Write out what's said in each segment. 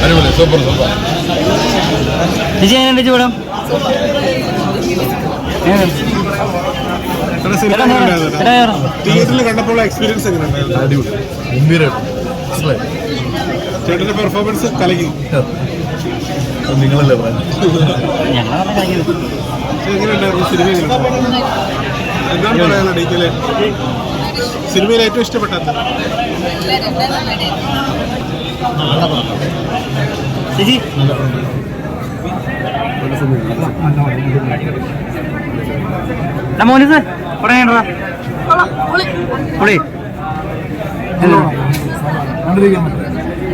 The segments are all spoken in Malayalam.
അടിപൊളി, സൂപ്പർ സൂപ്പർ. പടം തിയേറ്ററിൽ കണ്ടപ്പോൾ എക്സ്പീരിയൻസ് എങ്ങനെയുണ്ടായിരുന്നു? അടിപൊളി, ഗംഭീരമായിട്ട്. ചേട്ടന്റെ പെർഫോമൻസ് കലക്കി. നിങ്ങളല്ലേ പറയാം. എങ്ങനെയുണ്ടായിരുന്നു സിനിമ? എന്താണ് പറയാനുള്ള ഡീറ്റെയിൽ? സിനിമയിൽ ഏറ്റവും ഇഷ്ടപ്പെട്ടത്? മോനിസ് പറയാ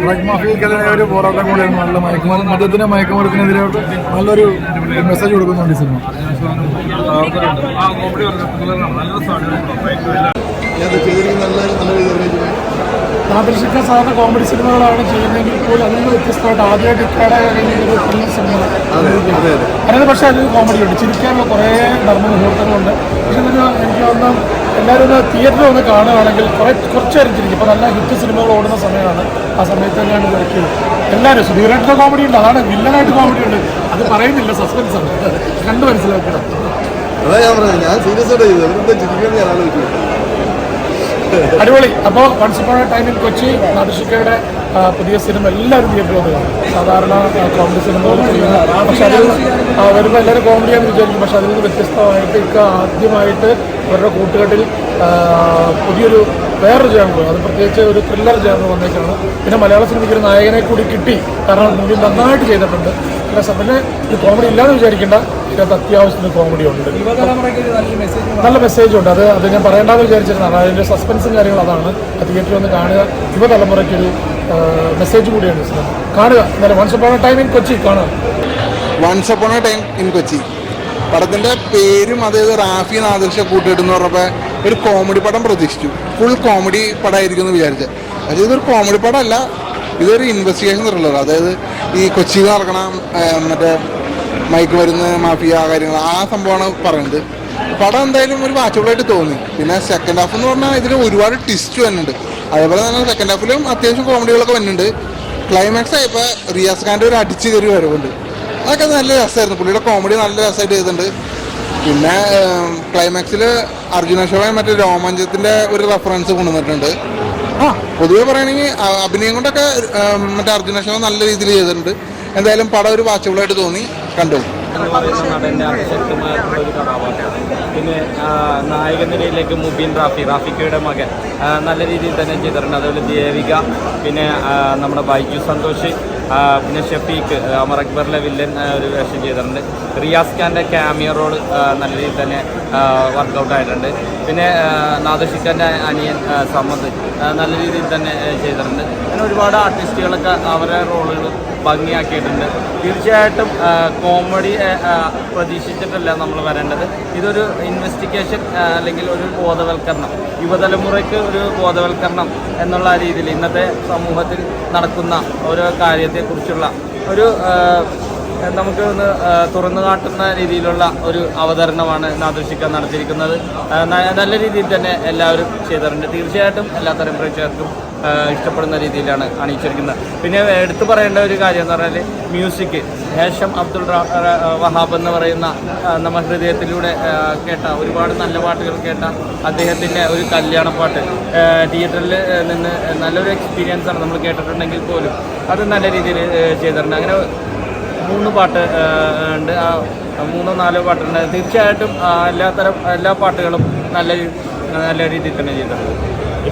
ഡ്രഗ് മാഫിയക്കെതിരെ ഒരു പോരാട്ടം കൂടിയാണ്. നല്ല മദ്യത്തിന് മയക്കുമരുത്തിനെതിരെ നല്ലൊരു മെസ്സേജ് കൊടുക്കുന്നുണ്ട് ഈ സിനിമ. നാട്ടിൽ സാധാരണ കോമഡി സിനിമകളാണ് ചെയ്യുന്നതെങ്കിൽ പോലും അതിൽ നിന്ന് വ്യത്യസ്തമായിട്ട് ആദ്യമായിട്ട് ഇക്കാടെ ഒരു ത്രില്ലർ സിനിമ അതിന് പക്ഷേ അതിൽ കോമഡിയുണ്ട്, ചിരിക്കാനുള്ള കുറേ നർമ്മ മുഹൂർത്തങ്ങളുണ്ട്. പക്ഷെ എനിക്ക് തോന്നുന്നു എല്ലാവരും ഒന്ന് തിയേറ്ററിൽ ഒന്ന് കാണുകയാണെങ്കിൽ കുറച്ച് നേരം ചിരിക്കും. ഇപ്പോൾ നല്ല ഹിറ്റ് സിനിമകൾ ഓടുന്ന സമയമാണ്, ആ സമയത്ത് തന്നെയാണ് തിരക്കിയത്. എല്ലാവരും സുധീരേട്ടൻ്റെ കോമഡി ഉണ്ട്, അതാണ് വില്ലനായിട്ട് കോമഡി ഉണ്ട്. അത് പറയുന്നില്ല, സസ്പെൻസ് ആണ്, കണ്ടു മനസ്സിലാക്കണം. അതാ ഞാൻ പറഞ്ഞത്, ഞാൻ സീരിയസ് ആയിട്ട് ചിരിക്കാൻ ഞാൻ ആലോചിക്കും. അടിപൊളി. അപ്പോൾ once upon a time in Kochi നാദിഷിക്കയുടെ പുതിയ സിനിമ എല്ലാവരും തിയേറ്ററിൽ വന്ന് കാണും. സാധാരണ കോമഡി സിനിമകൾ ചെയ്യുന്ന, പക്ഷെ അതിൽ വരുമ്പോൾ എല്ലാവരും കോമഡിയാണെന്ന് വിചാരിക്കും. പക്ഷെ അതിൽ നിന്ന് വ്യത്യസ്തമായിട്ട് ആദ്യമായിട്ട് അവരുടെ കൂട്ടുകെട്ടിൽ പുതിയൊരു വേറൊരു ജാനർ, അത് പ്രത്യേകിച്ച് ഒരു ത്രില്ലർ ജാനർ വന്നേക്കാണ്. പിന്നെ മലയാള സിനിമയ്ക്ക് ഒരു നായകനെ കൂടി കിട്ടി, കാരണം മൂവി നന്നായിട്ട് ചെയ്തിട്ടുണ്ട്. പിന്നെ ഇത് കോമഡി ഇല്ലാന്ന് വിചാരിക്കേണ്ട, ഇതിനകത്ത് അത്യാവശ്യത്തിന് കോമഡി ഉണ്ട്, നല്ല മെസ്സേജ് ഉണ്ട്. അത് ഞാൻ പറയേണ്ടതെന്ന് വിചാരിച്ചിരുന്നതാണ്. അതിൻ്റെ സസ്പെൻസും കാര്യങ്ങളും അതാണ്. തിയേറ്ററിൽ ഒന്ന് കാണുക, യുവതലമുറയ്ക്കൊരു മെസ്സേജ് കൂടിയാണ് സിനിമ. കാണുക എന്നാലും once upon a time in Kochi കാണുക. Once upon a time in Kochi പടത്തിൻ്റെ പേരും അതായത് റാഫി നാദിർഷ കൂട്ടിയിട്ടെന്ന് പറഞ്ഞപ്പോൾ ഒരു കോമഡി പടം പ്രതീക്ഷിച്ചു. ഫുൾ കോമഡി പടമായിരിക്കും എന്ന് വിചാരിച്ചത്. പക്ഷേ ഇതൊരു കോമഡി പടമല്ല, ഇതൊരു ഇൻവെസ്റ്റിഗേഷൻ ത്രില്ലർ. അതായത് ഈ കൊച്ചിയിൽ നടക്കണ മറ്റേ മയക്ക് മരുന്ന് മാഫിയ കാര്യങ്ങൾ, ആ സംഭവമാണ് പറയുന്നത്. പടം എന്തായാലും ഒരു വാച്ചബിളായിട്ട് തോന്നി. പിന്നെ സെക്കൻഡ് ഹാഫ് എന്ന് പറഞ്ഞാൽ ഇതിൽ ഒരുപാട് ട്വിസ്റ്റ് വരുന്നുണ്ട്. അതേപോലെ തന്നെ സെക്കൻഡ് ഹാഫിലും അത്യാവശ്യം കോമഡികളൊക്കെ വരുന്നുണ്ട്. ക്ലൈമാക്സ് ആയപ്പോൾ റിയാസ് ഖാൻ്റെ ഒരു അടിച്ചു കയറി വരവുണ്ട്, അതൊക്കെ നല്ല രസമായിരുന്നു. പുള്ളിയുടെ കോമഡി നല്ല രസമായിട്ട് ചെയ്തിട്ടുണ്ട്. പിന്നെ ക്ലൈമാക്സിൽ അർജുന അശോകൻ മറ്റേ രോമാഞ്ചത്തിൻ്റെ ഒരു റെഫറൻസ് കൊണ്ടുവന്നിട്ടുണ്ട്. പൊതുവെ പറയുകയാണെങ്കിൽ അഭിനയം കൊണ്ടൊക്കെ മറ്റേ അർജുന അശോകൻ നല്ല രീതിയിൽ ചെയ്തിട്ടുണ്ട്. എന്തായാലും പടം ഒരു വാച്ചബിളായിട്ട് തോന്നി, കണ്ടു. നടൻ്റെ അതിശക്തമായിട്ടുള്ള ഒരു കഥാപാത്രം. പിന്നെ നായക നിലയിലേക്ക് മുബീൻ റാഫിക്കയുടെ മകൻ നല്ല രീതിയിൽ തന്നെ ചെയ്തിട്ടുണ്ട്. അതുപോലെ ദേവിക, പിന്നെ നമ്മുടെ ബൈജു സന്തോഷ്, പിന്നെ ഷഫീഖ്, അമർ അക്ബറിലെ വില്ലൻ ഒരു വേഷം ചെയ്തിട്ടുണ്ട്. റിയാസ് ഖാൻ്റെ ക്യാമിയോ റോൾ നല്ല രീതിയിൽ തന്നെ വർക്കൗട്ട് ആയിട്ടുണ്ട്. പിന്നെ നാദിർഷിക്കാൻ്റെ അനിയൻ സമ്മദ് നല്ല രീതിയിൽ തന്നെ ചെയ്തിട്ടുണ്ട്. അങ്ങനെ ഒരുപാട് ആർട്ടിസ്റ്റുകളൊക്കെ അവരുടെ റോളുകൾ ഭംഗിയാക്കിയിട്ടുണ്ട്. തീർച്ചയായിട്ടും കോമഡി പ്രതീക്ഷിച്ചിട്ടല്ല നമ്മൾ വരേണ്ടത്. ഇതൊരു ഇൻവെസ്റ്റിഗേഷൻ അല്ലെങ്കിൽ ഒരു ബോധവൽക്കരണം, യുവതലമുറയ്ക്ക് ഒരു ബോധവൽക്കരണം എന്നുള്ള രീതിയിൽ ഇന്നത്തെ സമൂഹത്തിൽ നടക്കുന്ന ഓരോ കാര്യത്തെക്കുറിച്ചുള്ള ഒരു നമുക്ക് ഒന്ന് തുറന്നു കാട്ടുന്ന രീതിയിലുള്ള ഒരു അവതരണമാണ് നാദിർഷിക്ക നടത്തിയിരിക്കുന്നത്. നല്ല രീതിയിൽ തന്നെ എല്ലാവരും ചെയ്തിട്ടുണ്ട്. തീർച്ചയായിട്ടും എല്ലാത്തരം പ്രേക്ഷകർക്കും ഇഷ്ടപ്പെടുന്ന രീതിയിലാണ് അണിയിച്ചിരിക്കുന്നത്. പിന്നെ എടുത്തു പറയേണ്ട ഒരു കാര്യം എന്ന് പറഞ്ഞാൽ മ്യൂസിക്. ഹേഷം അബ്ദുൾ വഹാബ് എന്ന് പറയുന്ന നമ്മുടെ ഹൃദയത്തിലൂടെ കേട്ട ഒരുപാട് നല്ല പാട്ടുകൾ കേട്ട അദ്ദേഹത്തിൻ്റെ ഒരു കല്യാണപ്പാട്ട് തിയേറ്ററിൽ നിന്ന് നല്ലൊരു എക്സ്പീരിയൻസാണ് നമ്മൾ കേട്ടിട്ടുണ്ടെങ്കിൽ പോലും അത് നല്ല രീതിയിൽ ചെയ്തിട്ടുണ്ട്. അങ്ങനെ 3 പാട്ട് ഉണ്ട്, 3-4 പാട്ടുണ്ട്. തീർച്ചയായിട്ടും എല്ലാ പാട്ടുകളും നല്ല രീതിയിൽ തന്നെ ചെയ്തിട്ടുണ്ട്.